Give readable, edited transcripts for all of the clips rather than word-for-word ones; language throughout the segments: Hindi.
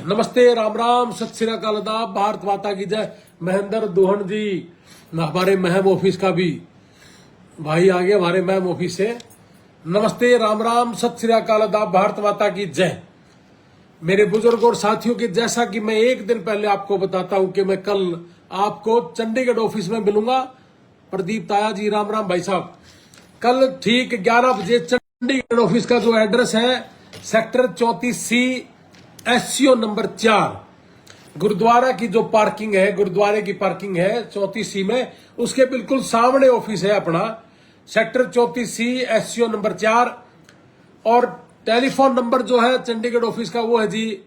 नमस्ते, राम राम, सत श्री अकाल, आदाब, भारत माता की जय। महेंद्र दोहन जी, हमारे महम ऑफिस का भी भाई आ गए हमारे महम ऑफिस से। नमस्ते, राम राम, सत श्री अकाल, आदाब, भारत माता की जय। मेरे बुजुर्ग और साथियों के जैसा कि मैं एक दिन पहले आपको बताता हूं कि मैं कल आपको चंडीगढ़ ऑफिस में मिलूंगा। प्रदीप ताया जी, राम राम भाई साहब। कल ठीक 11 बजे चंडीगढ़ ऑफिस का जो एड्रेस है sector 34C SCO number 4, gurdwara की जो पार्किंग है, गुरुद्वारे की पार्किंग है 34C में, उसके बिल्कुल सामने ऑफिस है अपना। Sector 34C SCO number 4। और टेलीफोन नंबर जो है चंडीगढ़ ऑफिस का वो है जी,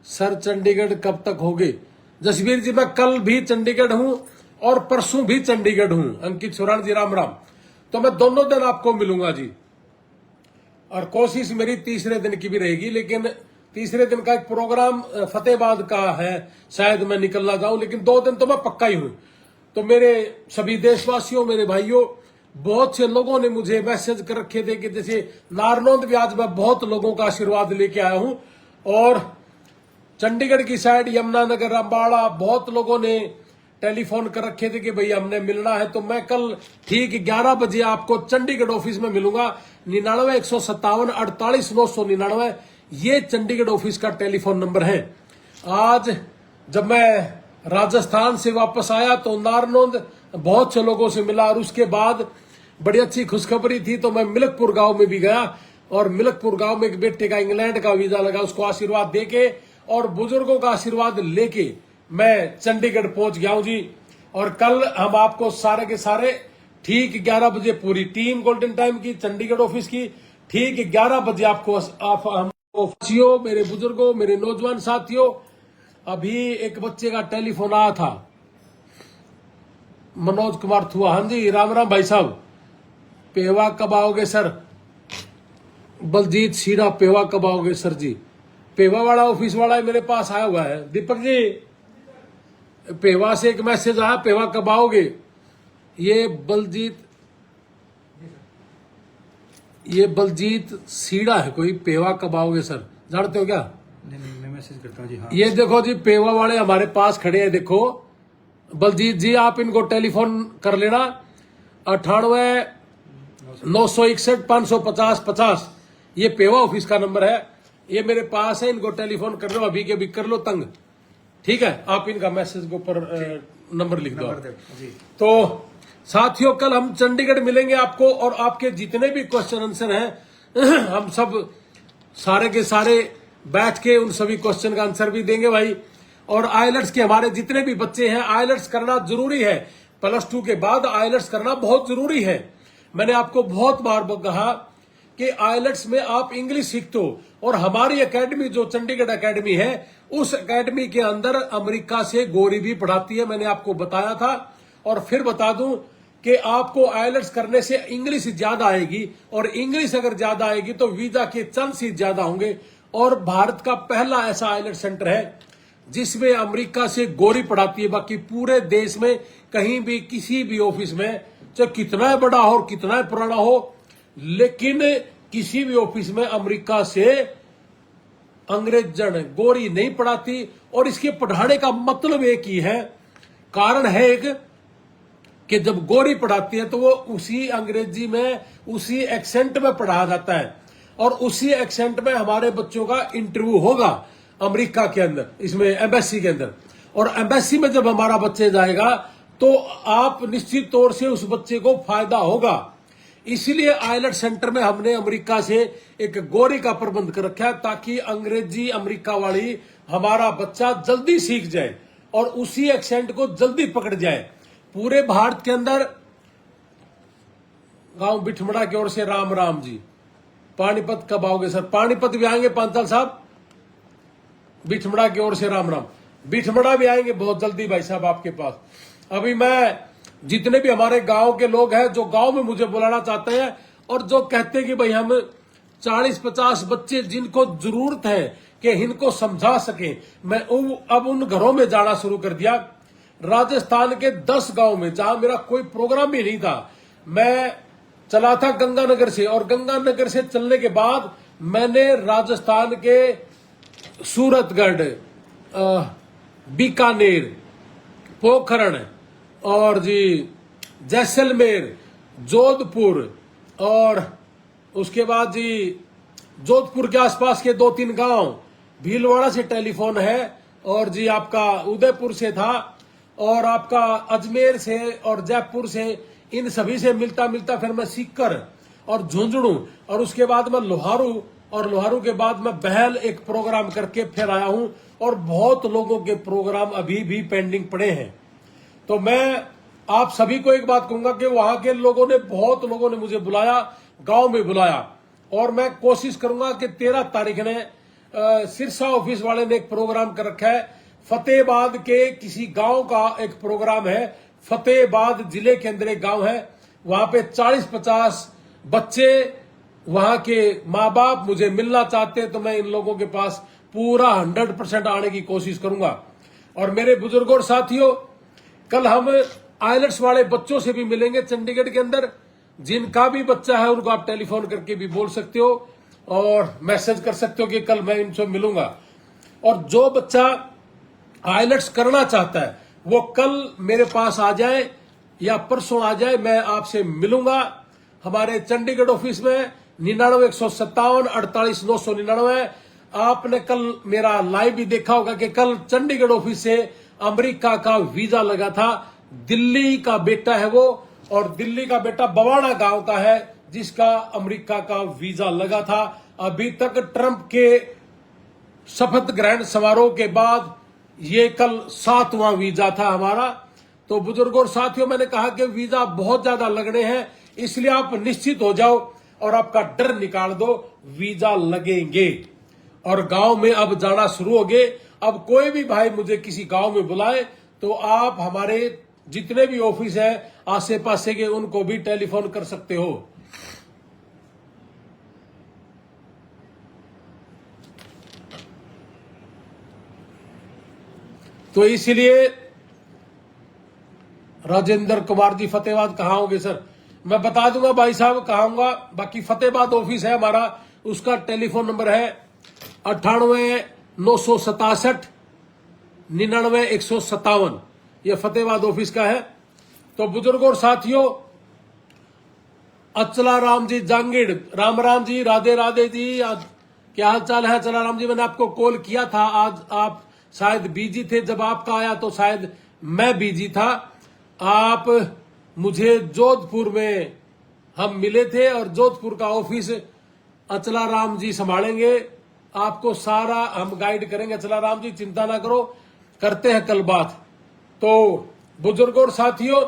सर चंडीगढ़ कब तक होगे? जसवीर जी, मैं कल भी चंडीगढ़ हूं और परसों भी चंडीगढ़ हूं। अंकित सुरान जी, राम राम। तो मैं दोनों दिन आपको मिलूंगा जी, और कोशिश मेरी तीसरे दिन की भी रहेगी, लेकिन तीसरे दिन का एक प्रोग्राम फतेहाबाद का है, शायद मैं निकलना जाऊं, लेकिन 2 दिन तो मैं पक्का ही हूं। तो मेरे सभी देशवासियों, मेरे भाइयों, बहुत से लोगों ने मुझे मैसेज कर रखे थे कि जैसे नारनौंद भी आज मैं बहुत लोगों का आशीर्वाद लेके आया हूं, और चंडीगढ़ की साइड यमुनानगर, अम्बाड़ा, बहुत लोगों ने टेलीफोन कर रखे थे कि भाई हमने मिलना है। तो मैं कल ठीक 11 बजे आपको चंडीगढ़ ऑफिस में मिलूंगा। 99-157-48-999 ये चंडीगढ़ ऑफिस का टेलीफोन नंबर है। आज जब मैं राजस्थान से वापस आया तो नारनौंद बहुत से लोगों से मिला, और उसके बाद बड़ी अच्छी खुशखबरी थी, तो मैं मिलकपुर गांव में भी गया, और मिलकपुर गांव में एक बेटे का इंग्लैंड का वीजा लगा, उसको आशीर्वाद देके और बुजुर्गों का आशीर्वाद लेके मैं चंडीगढ़ पहुंच गया हूं जी। और कल हम आपको सारे के सारे ठीक 11 बजे, पूरी टीम गोल्डन टाइम की, चंडीगढ़ ऑफिस की, ठीक 11 बजे आपको साथियों, मेरे बुजुर्गों, मेरे नौजवान साथियों, अभी एक बच्चे का टेलीफोन आया था, मनोज कुमार थुआ। हाँ जी, राम राम भाई साहब। पेवा कब आओगे सर? बलजीत सीरा, पेवा कब आओगे सर जी? पेवा वाला ऑफिस वाला मेरे पास आया हुआ है। दीपक जी, पेवा से एक मैसेज आया, पेवा कब आओगे? ये बलजीत सीड़ा है कोई। पेवा कब आओगे सर, जानते हो क्या? नहीं, मैं मैसेज करता हूँ जी। हाँ, ये देखो जी, पेवा वाले हमारे पास खड़े हैं, देखो बलजीत जी, आप इनको टेलीफोन कर लेना। 98-961-550-50 ये पेवा ऑफिस का नंबर है। ये मेरे पास है, इनको टेलीफोन कर लो, अभी के भी कर लो तंग, ठीक है? आप इनका मैसेज के ऊपर नंबर लिख दो जी। तो साथियों, कल हम चंडीगढ़ मिलेंगे आपको, और आपके जितने भी क्वेश्चन आंसर हैं हम सब सारे के सारे बैठ के उन सभी क्वेश्चन का आंसर भी देंगे भाई। और आइलेट्स के हमारे जितने भी बच्चे हैं, आइलेट्स करना जरूरी है। +2 के बाद आइलेट्स करना बहुत जरूरी है। मैंने आपको बहुत बार कहा कि आइलेट्स में आप इंग्लिश सीखते हो, और हमारी एकेडमी जो चंडीगढ़ एकेडमी है, उस एकेडमी के अंदर अमेरिका से गौरी भी पढ़ाती है, मैंने आपको बताया था। और फिर बता दूं कि आपको आइलेट्स करने से इंग्लिश ज्यादा आएगी, और इंग्लिश अगर ज्यादा आएगी तो वीजा के चांस ही ज्यादा होंगे। और भारत का पहला ऐसा आइलेट्स सेंटर है जिसमें अमेरिका से गौरी पढ़ाती है। बाकी पूरे देश में कहीं भी किसी भी ऑफिस में, चाहे कितना बड़ा हो और कितना पुराना हो, लेकिन किसी भी ऑफिस में अमेरिका से अंग्रेजन गौरी नहीं पढ़ाती। और इसके पढ़ाने का मतलब एक ही है, कारण है एक, कि जब गौरी पढ़ाती है तो वो उसी अंग्रेजी में, उसी एक्सेंट में पढ़ाया जाता है, और उसी एक्सेंट में हमारे बच्चों का इंटरव्यू होगा अमेरिका के अंदर, इसमें एम्बेसी के अंदर। और एम्बेसी में जब हमारा बच्चे जाएगा तो आप निश्चित तौर से उस बच्चे को फायदा होगा। इसीलिए आइलेट सेंटर में हमने अमेरिका से एक गौरी का प्रबंध कर रखा है, ताकि अंग्रेजी अमेरिका वाली हमारा बच्चा जल्दी सीख जाए और उसी एक्सेंट को जल्दी पकड़ जाए। पूरे भारत के अंदर, गांव बिठमड़ा की ओर से राम राम जी। पानीपत कब आओगे सर? पानीपत भी आएंगे पांचाल साहब। बिठमड़ा की ओर से राम राम। बिठमड़ा भी आएंगे बहुत जल्दी भाई साहब आपके पास। अभी मैं जितने भी हमारे गांव के लोग हैं जो गांव में मुझे बुलाना चाहते हैं, और जो कहते हैं कि भाई हम 40-50 बच्चे जिनको जरूरत है कि इनको समझा सके, मैं अब उन घरों में जाना शुरू कर दिया। राजस्थान के 10 गांव में, जहां मेरा कोई प्रोग्राम भी नहीं था, मैं चला था गंगानगर से, और गंगानगर से चलने के बाद मैंने राजस्थान के सूरतगढ़, बीकानेर, पोखरण और जी जैसलमेर, जोधपुर और उसके बाद जी जोधपुर के आसपास के 2-3 गांव, भीलवाड़ा से टेलीफोन है और जी आपका उदयपुर से था और आपका अजमेर से और जयपुर से, इन सभी से मिलता मिलता फिर मैं सीकर और झुंझुनू और उसके बाद मैं लोहारू और लोहारू के बाद मैं बहल एक प्रोग्राम करके फिर आया हूं और बहुत लोगों के प्रोग्राम अभी भी पेंडिंग पड़े हैं। तो मैं आप सभी को एक बात कहूंगा कि वहां के लोगों ने, बहुत लोगों ने मुझे बुलाया, गांव में बुलाया और मैं कोशिश करूंगा कि 13 तारीख ने सिरसा ऑफिस वाले ने एक प्रोग्राम कर रखा है, फतेहाबाद के किसी गांव का एक प्रोग्राम है। फतेहाबाद जिले के अंदर एक गांव है, वहां पे 40-50 बच्चे, वहां के माँ बाप मुझे मिलना चाहते हैं तो मैं इन लोगों के पास पूरा 100% आने की कोशिश करूंगा। और मेरे बुजुर्गों और साथियों, कल हम आइलेट्स वाले बच्चों से भी मिलेंगे चंडीगढ़ के अंदर। जिनका भी बच्चा है उनको आप टेलीफोन करके भी बोल सकते हो और मैसेज कर सकते हो कि कल मैं इनसे मिलूंगा। और जो बच्चा आइलेट्स करना चाहता है वो कल मेरे पास आ जाए या परसों आ जाए, मैं आपसे मिलूंगा हमारे चंडीगढ़ ऑफिस में। 99-157-48-999। आपने कल मेरा लाइव भी देखा होगा कि कल चंडीगढ़ ऑफिस से अमेरिका का वीजा लगा था। दिल्ली का बेटा है वो, और दिल्ली का बेटा बवाना गांव का है जिसका अमेरिका का वीजा लगा था। अभी तक ट्रंप के शपथ ग्रहण समारोह के बाद ये कल 7वां वीजा था हमारा। तो बुजुर्गों और साथियों, मैंने कहा कि वीजा बहुत ज्यादा लगने हैं, इसलिए आप निश्चित हो जाओ और आपका डर निकाल दो, वीजा लगेंगे। और गांव में अब जाना शुरू हो गए। अब कोई भी भाई मुझे किसी गांव में बुलाए तो आप हमारे जितने भी ऑफिस है आसे पासे के, उनको भी टेलीफोन कर सकते हो। तो इसलिए राजेंद्र कुमार जी फतेहाबाद कहाँ होंगे सर? मैं बता दूंगा भाई साहब कहाँ होगा। बाकी फतेहाबाद ऑफिस है हमारा, उसका टेलीफोन नंबर है 98-967-99-157। यह फतेहाबाद ऑफिस का है। तो बुजुर्गों और साथियों, अचला राम जी जांगीड़, राम राम जी, राधे राधे जी, आज क्या हाल चाल है अचला राम जी? मैंने आपको कॉल किया था, आज आप शायद बिजी थे, जब आपका आया तो शायद मैं बिजी था। आप मुझे जोधपुर में हम मिले थे और जोधपुर का ऑफिस अचला राम जी संभालेंगे, आपको सारा हम गाइड करेंगे। अचला राम जी चिंता ना करो, करते हैं कल बात। तो बुजुर्गों और साथियों,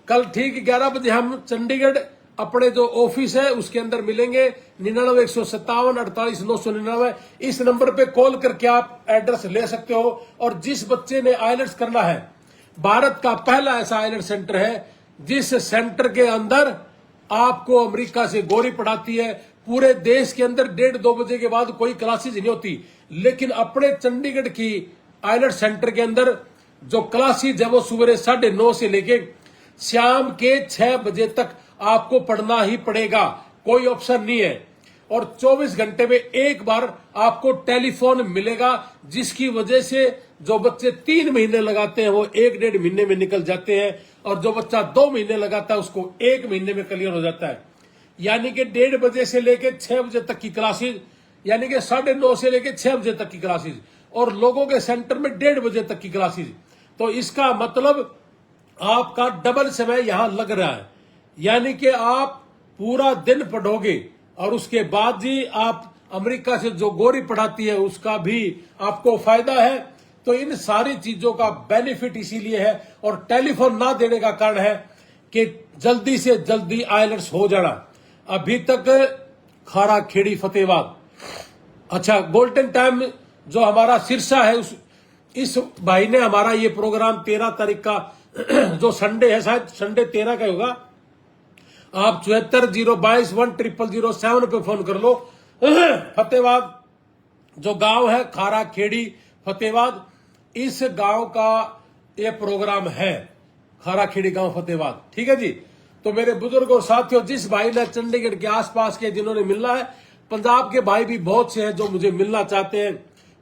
कल ठीक 11 बजे हम चंडीगढ़ अपने जो ऑफिस है उसके अंदर मिलेंगे। 99-157-48-999 इस नंबर पे कॉल करके आप एड्रेस ले सकते हो। और जिस बच्चे ने आइलेट्स करना है, भारत का पहला ऐसा आइलेट्स सेंटर है जिस सेंटर के अंदर आपको अमेरिका से गोरी पढ़ाती है। पूरे देश के अंदर 1:30-2 बजे के बाद कोई क्लासेज नहीं होती, लेकिन अपने चंडीगढ़ की आइलेट्स सेंटर के अंदर जो क्लासेज है वो सुबह 9:30 से लेके शाम के 6 बजे तक आपको पढ़ना ही पड़ेगा, कोई ऑप्शन नहीं है। और 24 घंटे में एक बार आपको टेलीफोन मिलेगा, जिसकी वजह से जो बच्चे 3 महीने लगाते हैं वो 1-1.5 महीने में निकल जाते हैं, और जो बच्चा 2 महीने लगाता है उसको 1 महीने में क्लियर हो जाता है। यानी कि 1:30 बजे से लेके 6 बजे तक की क्लासेज, यानी कि 9:30 से लेके 6 बजे तक की क्लासेज, और लोगों के सेंटर में 1:30 बजे तक की क्लासेज। तो इसका मतलब आपका डबल समय यहां लग रहा है, यानी कि आप पूरा दिन पढ़ोगे और उसके बाद जी आप अमेरिका से जो गोरी पढ़ाती है उसका भी आपको फायदा है। तो इन सारी चीजों का बेनिफिट इसीलिए है, और टेलीफोन ना देने का कारण है कि जल्दी से जल्दी आइलेट्स हो जाना। अभी तक खारा खेड़ी फतेहाबाद, अच्छा गोल्डन टाइम जो हमारा सिरसा है, इस भाई ने हमारा ये प्रोग्राम 13 तारीख का जो संडे है, शायद संडे 13 का होगा, आप 74-022-10007 पे फोन कर लो। फतेहाबाद जो गांव है खारा खेड़ी फतेहाबाद, इस गांव का ये प्रोग्राम है, खारा खेड़ी गांव फतेहाबाद। ठीक है जी। तो मेरे बुजुर्गों और साथियों, जिस भाई ने चंडीगढ़ के आसपास के जिन्होंने मिलना है, पंजाब के भाई भी बहुत से हैं जो मुझे मिलना चाहते हैं,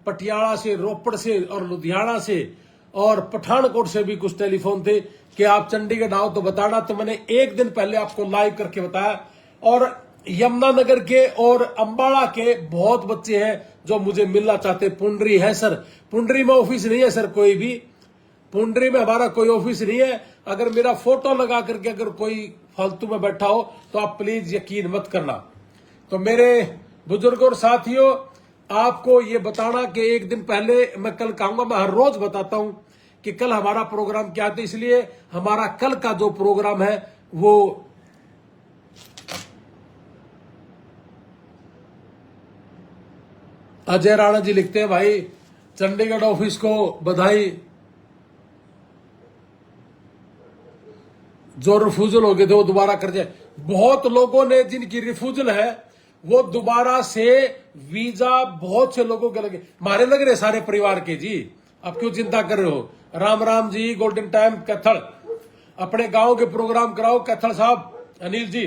पटियाला से, रोपड़ से और लुधियाना से और पठानकोट से भी कुछ टेलीफोन थे कि आप चंडीगढ़ आओ तो बताना। तो मैंने एक दिन पहले आपको लाइव करके बताया। और यमुनानगर के और अंबाला के बहुत बच्चे हैं जो मुझे मिलना चाहते। पुंडरी है सर, पुंडरी में ऑफिस नहीं है सर, कोई भी पुंडरी में हमारा कोई ऑफिस नहीं है। अगर मेरा फोटो लगा करके अगर कोई फालतू में बैठा हो तो आप प्लीज यकीन मत करना। तो मेरे बुजुर्गों और साथियों, आपको ये बताना कि एक दिन पहले मैं कल कहूंगा, मैं हर रोज बताता हूं कि कल हमारा प्रोग्राम क्या था। इसलिए हमारा कल का जो प्रोग्राम है वो अजय राणा जी लिखते हैं, भाई चंडीगढ़ ऑफिस को बधाई, जो रिफ्यूजल हो गए थे वो दोबारा कर जाए। बहुत लोगों ने जिनकी रिफ्यूजल है वो दोबारा से वीजा, बहुत से लोगों के लगे, मारे लग रहे सारे परिवार के जी। अब क्यों चिंता कर रहे हो? राम राम जी, गोल्डन टाइम कैथल, अपने गांव के प्रोग्राम कराओ कैथल साहब, अनिल जी।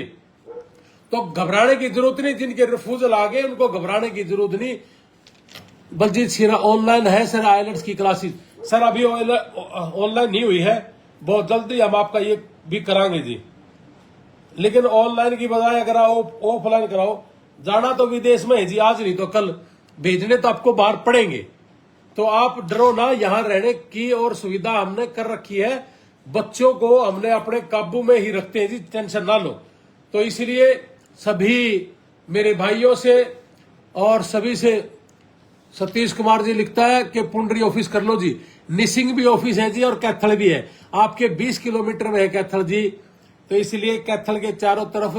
तो घबराने की जरूरत नहीं, जिनके रिफ्यूजल आ गए उनको घबराने की जरूरत नहीं। बलजीत सिन्हा ऑनलाइन है सर आइलेट्स की क्लासेस? सर अभी ऑनलाइन नहीं हुई है, बहुत जल्दी हम आपका ये भी कराएंगे जी। लेकिन ऑनलाइन की बजाय अगर आप ऑफलाइन कराओ, जाना तो विदेश में है जी, आज नहीं तो कल भेजने तो आपको बाहर पड़ेंगे। तो आप डरो ना, यहां रहने की और सुविधा हमने कर रखी है। बच्चों को हमने अपने काबू में ही रखते हैं जी, टेंशन ना लो। तो इसलिए सभी मेरे भाइयों से और सभी से, सतीश कुमार जी लिखता है कि पुंडरी ऑफिस कर लो जी। निसिंग भी ऑफिस है जी और कैथल भी है, आपके 20 किलोमीटर में है कैथल जी। तो इसलिए कैथल के चारों तरफ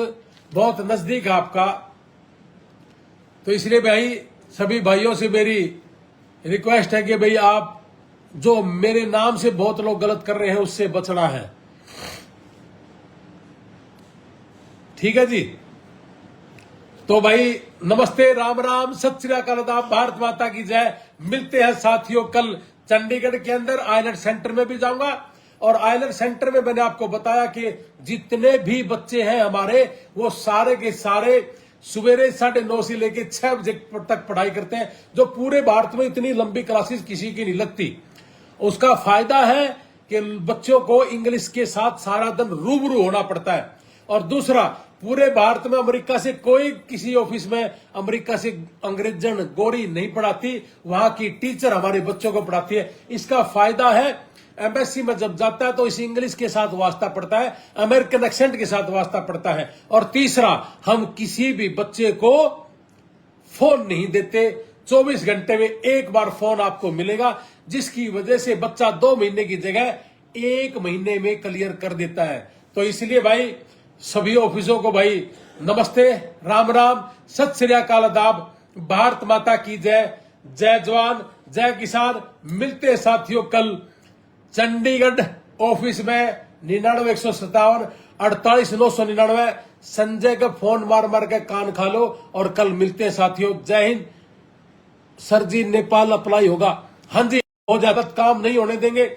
बहुत नजदीक है आपका। तो इसलिए भाई सभी भाइयों से मेरी रिक्वेस्ट है कि भाई आप जो मेरे नाम से बहुत लोग गलत कर रहे हैं उससे बचना है, ठीक है जी। तो भाई नमस्ते, राम राम, सत श्री अकाल, भारत माता की जय। मिलते हैं साथियों कल चंडीगढ़ के अंदर आइलेट सेंटर में भी जाऊंगा। और आइलेट सेंटर में मैंने आपको बताया कि जितने भी बच्चे हैं हमारे, वो सारे के सारे सवेरे 9:30 से लेके 6 बजे तक पढ़ाई करते हैं। जो पूरे भारत में इतनी लंबी क्लासेस किसी की नहीं लगती। उसका फायदा है कि बच्चों को इंग्लिश के साथ सारा दिन रूबरू होना पड़ता है। और दूसरा, पूरे भारत में अमेरिका से कोई किसी ऑफिस में अमेरिका से अंग्रेजन गोरी नहीं पढ़ाती, वहां की टीचर हमारे बच्चों को पढ़ाती है। इसका फायदा है, एम्बेसी में जब जाता है तो इस इंग्लिश के साथ वास्ता पड़ता है, अमेरिकन एक्सेंट के साथ वास्ता पड़ता है। और तीसरा, हम किसी भी बच्चे को फोन नहीं देते, 24 घंटे में एक बार फोन आपको मिलेगा, जिसकी वजह से बच्चा 2 महीने की जगह 1 महीने में क्लियर कर देता है। तो इसलिए भाई सभी ऑफिसों को भाई नमस्ते, राम राम, सत श्री अकाल, आदाब, भारत माता की जय, जय जवान जय किसान। मिलते हैं साथियों कल चंडीगढ़ ऑफिस में 99 157 48 999। संजय का फोन मार मार के कान खा लो। और कल मिलते हैं साथियों, जय हिंद। सर जी नेपाल अप्लाई होगा? हाँ जी हो जाता, काम नहीं होने देंगे।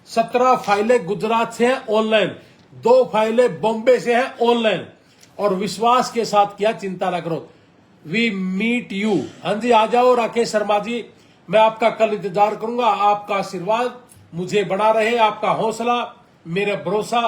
17 फाइलें गुजरात से हैं ऑनलाइन, 2 फाइलें बॉम्बे से हैं ऑनलाइन। और विश्वास के साथ किया, चिंता ना करो, वी मीट यू। हाँ जी आ जाओ राकेश शर्मा जी, मैं आपका कल इंतजार करूंगा। आपका आशीर्वाद मुझे बना रहे, आपका हौसला, मेरा भरोसा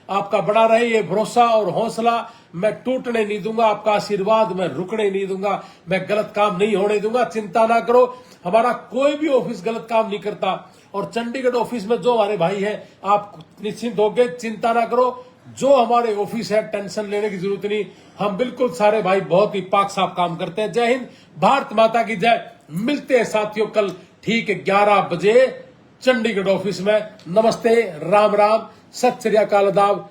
आपका बना रहे। ये भरोसा और हौसला मैं टूटने नहीं दूंगा, आपका आशीर्वाद मैं रुकने नहीं दूंगा, मैं गलत काम नहीं होने दूंगा। चिंता ना करो, हमारा कोई भी ऑफिस गलत काम नहीं करता। और चंडीगढ़ ऑफिस में जो हमारे भाई हैं, आप निश्चिंत होके चिंता ना करो। जो हमारे ऑफिस है टेंशन लेने की जरूरत नहीं, हम बिल्कुल सारे भाई बहुत ही पाक साफ काम करते हैं। जय हिंद, भारत माता की जय। मिलते हैं साथियों कल ठीक 11 बजे चंडीगढ़ ऑफिस में। नमस्ते, राम राम, सत श्री अकाल, आदाब,